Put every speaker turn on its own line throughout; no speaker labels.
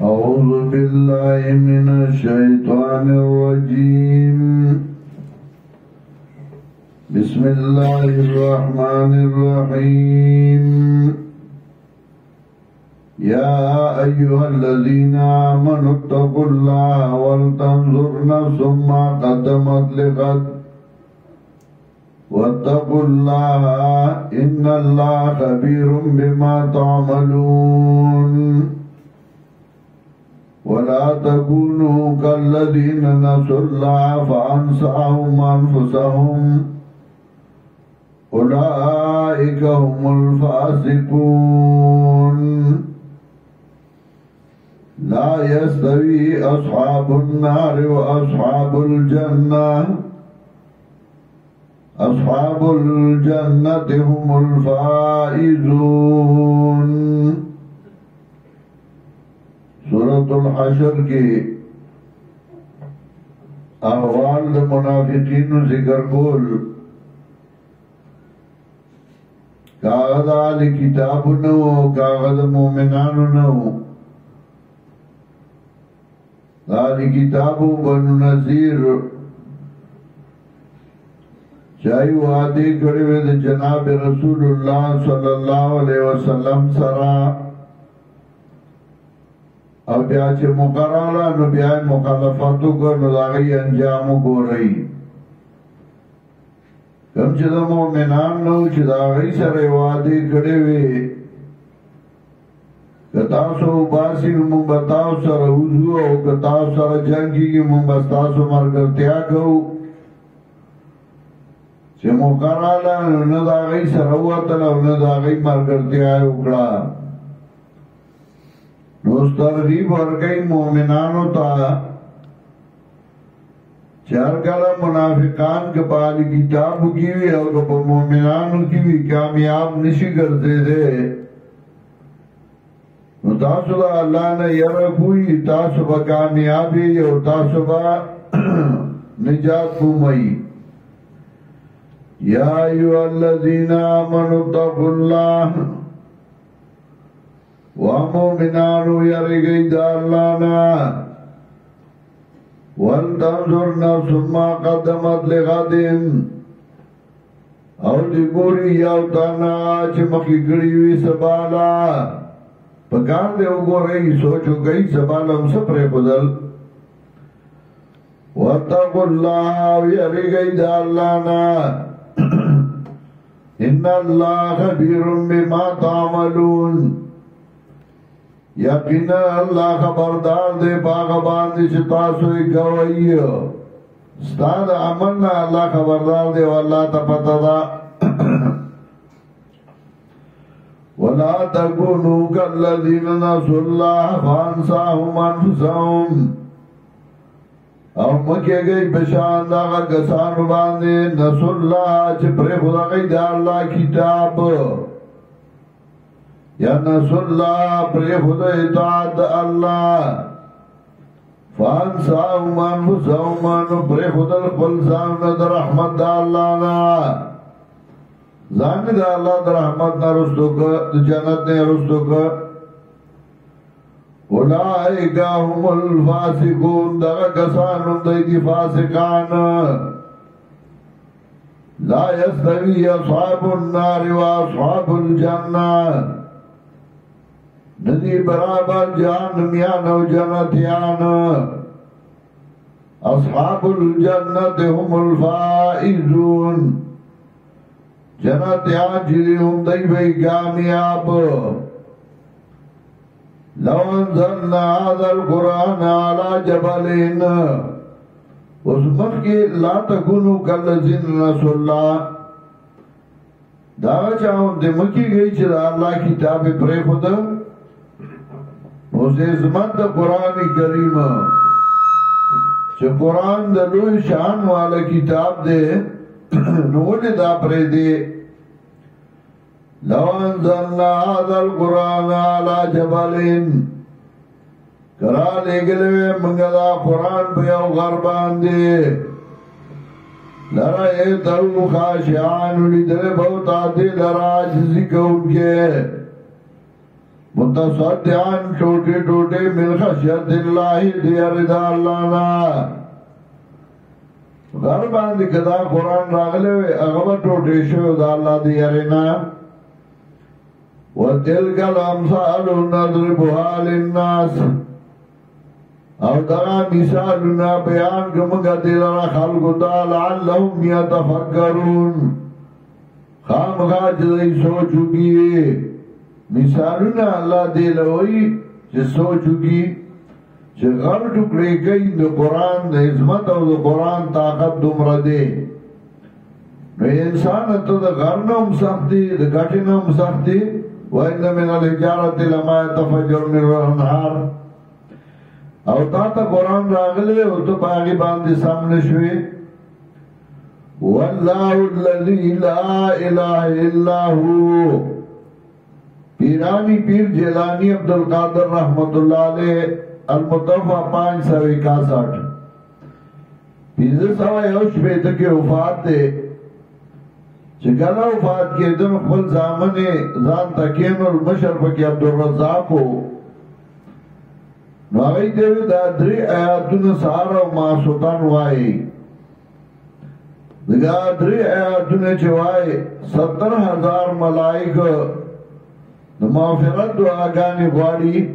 أعوذ بالله من الشيطان الرجيم بسم الله الرحمن الرحيم يا أيها الذين آمنوا اتقوا الله ولتنظر نفس ما قدمت لغد واتقوا الله إن الله خبير بما تعملون ولا تكونوا كالذين نسوا الله فأنساهم أنفسهم أولئك هم الفاسقون لا يستوي أصحاب النار وأصحاب الجنة أصحاب الجنة هم الفائزون سورة الحشر کی احوال دا منافقین ذکر کول کاغذ آل کتاب نو کاغذ مومنان نو آل کتاب بنو نذیر چاہی وعدے کڑے وید جناب رسول اللہ صلی اللہ علیہ وسلم سرا او بیا چې مقرره نو بیا مخالفتو کو نو داغی انجامو گو رئی کم چې دا مومنان نو چې داغی سر وعدی کڑی وی کتاسو باسی نو مبتاو سر حضو او کتاو سر جنگی کی مبستاسو مرگرتیا کو چې مقرره نو داغی سر وطن او نو داغی مرگرتیا اکڑا نوز ترغیب ورکی مومنانو تا چارکالا منافقان کے پالی کتابو کیوی او کپا مومنانو کیوی کامیاب نشی کرتے دے نو تاسو دا اللہ نے یرکوی تاسو با کامیابی او تاسو با نجات بومئی یا ایوہ الذین آمنوا اتقوا اللہ وَمُؤْمِنَانُ يَرِغَيْ دَارْلَانَا وَالْتَنْظُرْ نَفْسٌ مَا قَدَّمَتْ لِغَدٍ او دی گوری یاو تانا چه مخی گریوی سبالا پکار دے او گوری سوچو گئی سبالا ہم سپرے خدل وَاتَّقُوا اللَّهَ وَيَرِغَيْ دَارْلَانَا إِنَّ اللَّهَ خَبِيرٌ بِمَا تَعْمَلُونَ یقینا اللہ خبردار دے باغبان دے چتاسوئی گوئی ستاد عملنا اللہ خبردار دے واللہ تا پتا دا وَلَا تَكُونُوا كَالَّذِينَ نَسُوا اللَّهَ فَأَنسَاهُمْ أَنفُسَهُمْ او مکے گئی بشان داغا کسانو باندے نسوا اللہ چھ پر خدا گئی دا اللہ کتاب یا نسوا اللہ پر خدا اطاعت اللہ فانساهم انفسهم انو پر خدا القلزان در رحمت دا اللہ نا زانی دا اللہ در رحمت نا رستو کا جنت نے رستو کا اولائکا هم الفاسقون دا کسانم دی فاسقان لا يستوي اصحاب النار و اصحاب الجنہ ندی برابر جہنمیان و جنتیان اصحاب الجنت هم الفائزون جنتیان جلی هم دی بی کامیاب لو انزلنا هذا القرآن على جبلين اس مخ کی لا تکونو کالذین نسوا اللہ داغا چاہوں دے مکی گئی چھتا اللہ کتاب پرے خود اس عظمت دا قرآن کریم چھو قرآن دا لوی شان والا کتاب دے نوڑے دا پرے دے لو انزلنا هذا القرآن على جبل کرا لے گلوے منگا دا قرآن پیو غربان دے لرائیتو خاشعان لیدر بہتا دے لراجزی کون کے متصدعان ٹوٹے ٹوٹے من خشیت اللہ دیر دا اللہ نا غربان دی کدا قرآن راغلوے اغبر ٹوٹے شو دا اللہ دیرنا وَتِلْكَ الْأَمْثَالُ نَضْرِبُهَا لِلنَّاسِ او دغا مثالنا بیان کمگا دیلنا خلقو تا لعلهم یتفکرون خامخا جدی سوچو کی مثالنا اللہ دیلوئی چه سوچو کی چه غر ٹکڑے کئی دو قرآن دا عظمت او دو قرآن طاقت دمرا دے نو انسان تو دا غرنم سختی دا گٹنم سختی وَإِنَّ مِنَ الْحِجَارَةِ لَمَا يَتَفَجَّرُ مِنْهُ الْأَنْهَارُ او تا قرآن راغلے او تو باغی باندی سامنے شوی وَاللَّهُ الَّذِي لَا إِلَهَ إِلَّا هُوَ پیرانی پیر جیلانی عبدالقادر رحمت اللہ علیہ المتوفہ 561 پیزر سوا یوش بیتا کے وفات دے چکالا وفات کے دن خل زامن زان تکین المشرف کی عبدالرزاقو نو آگئی دیوی دا دری آیاتون سارا و ماسوطان وائی دگا دری آیاتون چوائی 70,000 ملائک مغفرت و آگانی غواری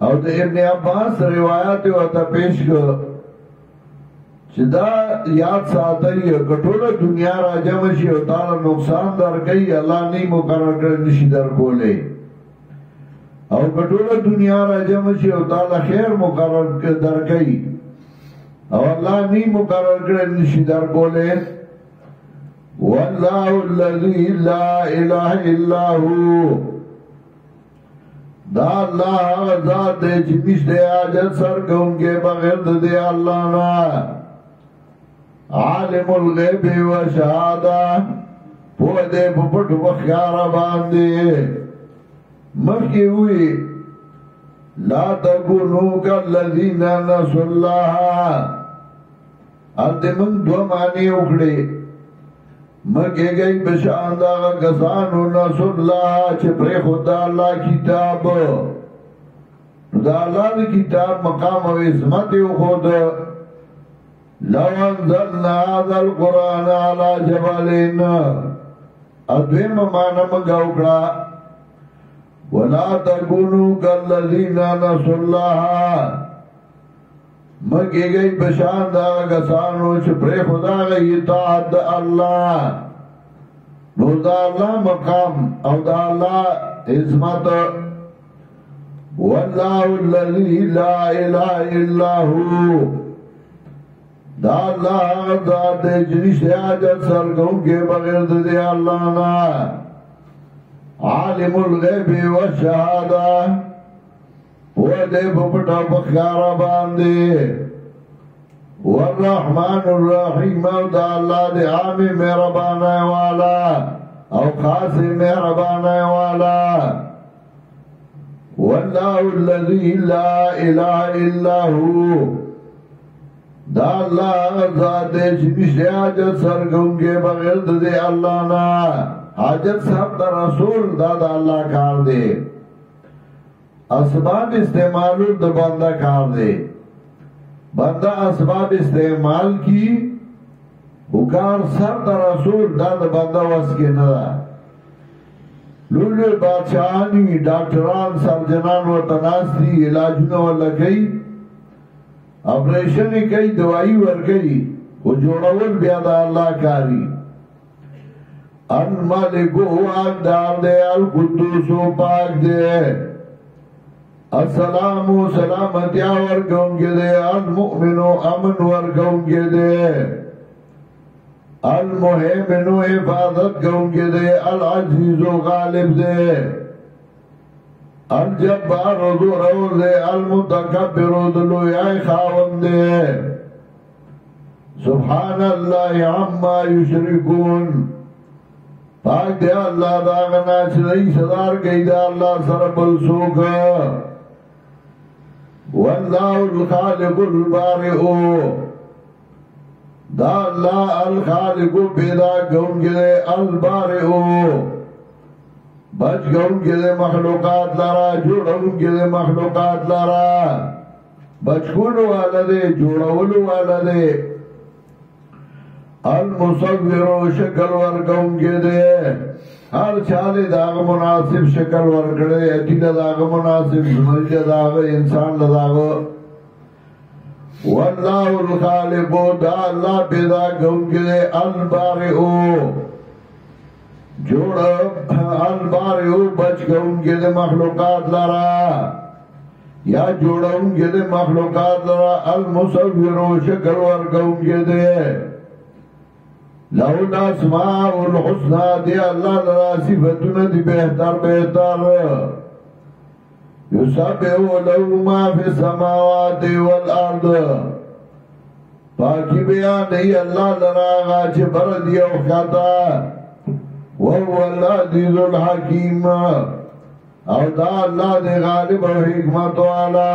او دا ابن عباس روایات و تا پیش کر چه دا یاد ساتھئی کٹولا دنیا را جمشی و تعالی نقصان در کئی اللہ نہیں مقرر کرنشی در کولے او کٹولا دنیا را جمشی و تعالی خیر مقرر در کئی او اللہ نہیں مقرر کرنشی در کولے واللہ الذی لا الہ الا ہو دا اللہ ذات دے چمیش دے آجت سر کون کے بغیر دے اللہ نا عالم الغیب و شہادہ پودے پپٹ بخیارہ باندے مخی ہوئی لا تکونو کالذین نسوا اللہ آتے من دو معنی اکڑے مکے گئی بشاندہ کسانو نسوا اللہ چپرے خدا اللہ کتاب دا اللہ دی کتاب مقام و عظمت خود لو انزلنا هذا القرآن على جبلين ادویم مانا منگا اکڑا ولا تکونو کالذین نسوا اللہ مکی گئی بشان دا گسانو چپرے خدا گئی اطاعت اللہ نو دا اللہ مقام او دا اللہ عظمت واللہ الذی لا الہ الا ہو دا اللہ ذات جنیش دے آجت سرگوں کے بغیر دے اللہ نا عالم الغیب و شہادہ وہ دے بپٹا بخیارہ باندے والرحمن الرحیم دا اللہ دے عامی مہربانا والا او خاص مہربانا والا واللہ الذی لا الہ الا ہو دا اللہ ذات دے چمیش دے حاجت سرگوں کے بغیر دے اللہ نا حاجت صاحب دا رسول دا اللہ کار دے اسباب استعمالو دا بندہ کار دے بندہ اسباب استعمال کی بکار سر دا رسول دا بندہ وس کے ندا لولو بادشاہانی ڈاکٹران سرجنان و تناستی علاجونہ والا کئی اپریشن کئی دوائی ور کئی وہ جوڑاول بیادا اللہ کاری الملکو اقدار دے القدوسو پاک دے السلامو سلامتیا ورکون کے دے المؤمنو امن ورکون کے دے المحیمنو حفاظت کون کے دے العزیزو غالب دے الجبار دورور دے المتکبر دلو یای خاون دے سبحان اللہ عما یشرکون پاک دے اللہ داغنا چلی صدار گئی دے اللہ سر بلسوک واللہ الخالق البارئ دا اللہ الخالق پیدا کون کے دے البارئ بچ کون کے دے مخلوقات لارا جوڑون کے دے مخلوقات لارا بچکونو والا دے جوڑولو والا دے المصور شکل ورکون کے دے ہر چالے داغ مناسب شکل ورکڑے اتیل داغ مناسب زمجد داغ انسان داغ واللہ الخالق دا اللہ پیدا کون کے دے البارئ جوڑا البارئ بچ کون کے دے مخلوقات لارا یا جوڑا ان کے دے مخلوقات لارا المصور شکل ورکون کے دے لہو الاسماء الحسنى دے اللہ لرا صفتنا دی بہتر بہتر یسبحو لہو ما فی السماوات والارض پاکی بیان نہیں اللہ لرا غاچ بردی اوخاتا وہو العزیز الحکیم او دا اللہ دے غالب و حکمت والا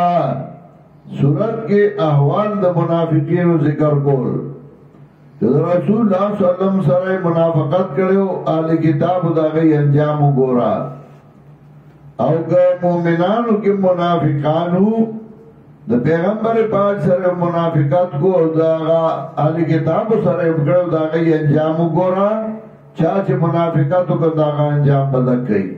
سورت کے احوال دا منافقین و ذکر کول رسول اللہ صلی اللہ علیہ وسلم سره منافقت کړو اهل کتاب دا غي انجام وګورا او که مؤمنانو کې منافقانو د پیغمبر پاک سره منافقت کو دا اهل کتاب سره کړو دا غي انجام وګورا چا چې منافقت کو دا انجام بدل کړي